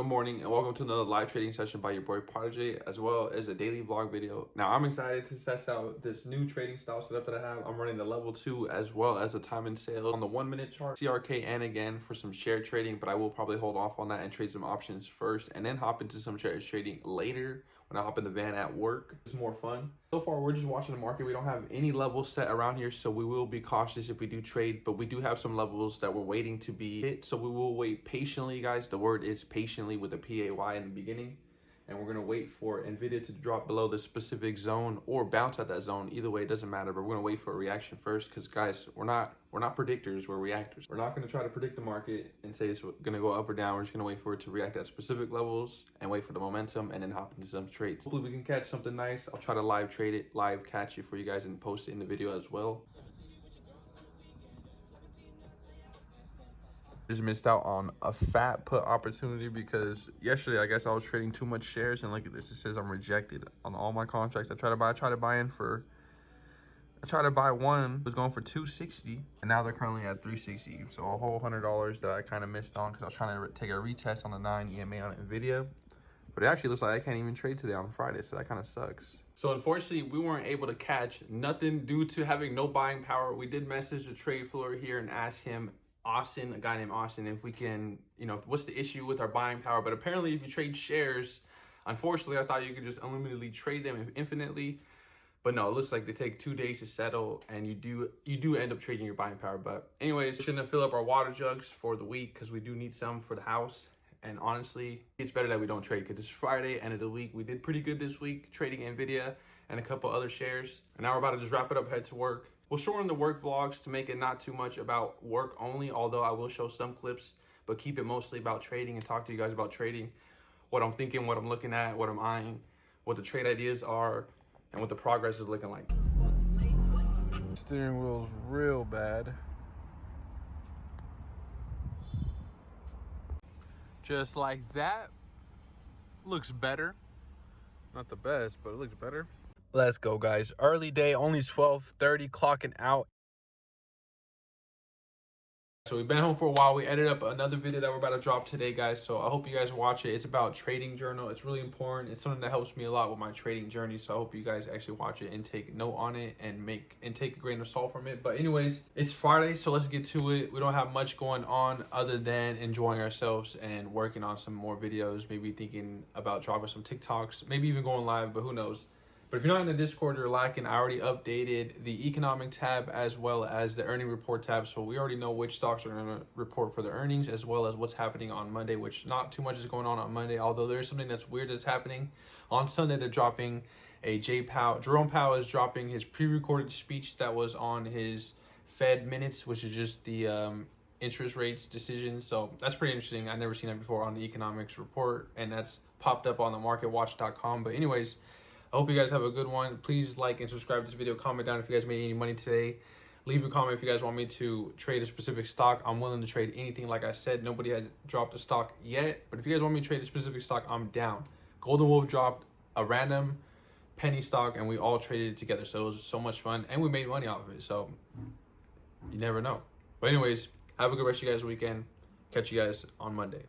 Good morning and welcome to another live trading session by your boy Prodigy, as well as a daily vlog video. Now I'm excited to test out this new trading style setup that I have. I'm running the level 2 as well as a time and sale on the 1 minute chart, CRK, and again for some share trading, but I will probably hold off on that and trade some options first and then hop into some shares trading later when I hop in the van at work. It's more fun. So far we're just watching the market. We don't have any levels set around here, so we will be cautious if we do trade, but we do have some levels that we're waiting to be hit, so we will wait patiently, guys. The word is patiently with a PAY in the beginning, and we're going to wait for Nvidia to drop below the specific zone or bounce at that zone. Either way, it doesn't matter, but we're going to wait for a reaction first, because guys, we're not predictors, we're reactors. We're not going to try to predict the market and say it's going to go up or down. We're just going to wait for it to react at specific levels and wait for the momentum and then hop into some trades. Hopefully we can catch something nice. I'll try to live trade it, live catch it for you guys and post it in the video as well. Just missed out on a fat put opportunity because yesterday I guess I was trading too much shares, and look at this, it says I'm rejected on all my contracts. I tried to buy one, was going for 260, and now they're currently at 360, so a whole $100 that I kind of missed on because I was trying to take a retest on the 9 EMA on Nvidia, but it actually looks like I can't even trade today on Friday, so that kind of sucks. So unfortunately we weren't able to catch nothing due to having no buying power. We did message the trade floor here and ask him, Austin, a guy named Austin, if we can, what's the issue with our buying power. But apparently if you trade shares, unfortunately I thought you could just unlimitedly trade them infinitely, but no, it looks like they take 2 days to settle, and you do end up trading your buying power. But anyways, we're gonna fill up our water jugs for the week because we do need some for the house. And honestly, it's better that we don't trade because it's Friday, end of the week. We did pretty good this week trading Nvidia and a couple other shares, and now we're about to just wrap it up, head to work. We'll shorten the work vlogs to make it not too much about work only, although I will show some clips, but keep it mostly about trading and talk to you guys about trading, what I'm thinking, what I'm looking at, what I'm eyeing, what the trade ideas are, and what the progress is looking like. Steering wheel's real bad. Just like that. Looks better. Not the best, but it looks better. Let's go, guys. Early day, only 12:30, clocking out. So we've been home for a while. We edited up another video that we're about to drop today, guys. So I hope you guys watch it. It's about trading journal. It's really important. It's something that helps me a lot with my trading journey. So I hope you guys actually watch it and take note on it and take a grain of salt from it. But anyways, it's Friday, so let's get to it. We don't have much going on other than enjoying ourselves and working on some more videos. Maybe thinking about dropping some TikToks, maybe even going live, but who knows. But if you're not in the Discord, you're lacking. I already updated the economic tab as well as the earning report tab. So we already know which stocks are going to report for the earnings, as well as what's happening on Monday, which not too much is going on Monday. Although there's something that's weird that's happening. On Sunday, they're dropping Jerome Powell is dropping his pre-recorded speech that was on his Fed minutes, which is just the interest rates decision. So that's pretty interesting. I've never seen that before on the economics report, and that's popped up on the marketwatch.com. But anyways, I hope you guys have a good one. Please like and subscribe to this video. Comment down if you guys made any money today. Leave a comment if you guys want me to trade a specific stock. I'm willing to trade anything. Like I said, nobody has dropped a stock yet. But if you guys want me to trade a specific stock, I'm down. Golden Wolf dropped a random penny stock, and we all traded it together. So it was so much fun, and we made money off of it. So you never know. But anyways, have a good rest of you guys' weekend. Catch you guys on Monday.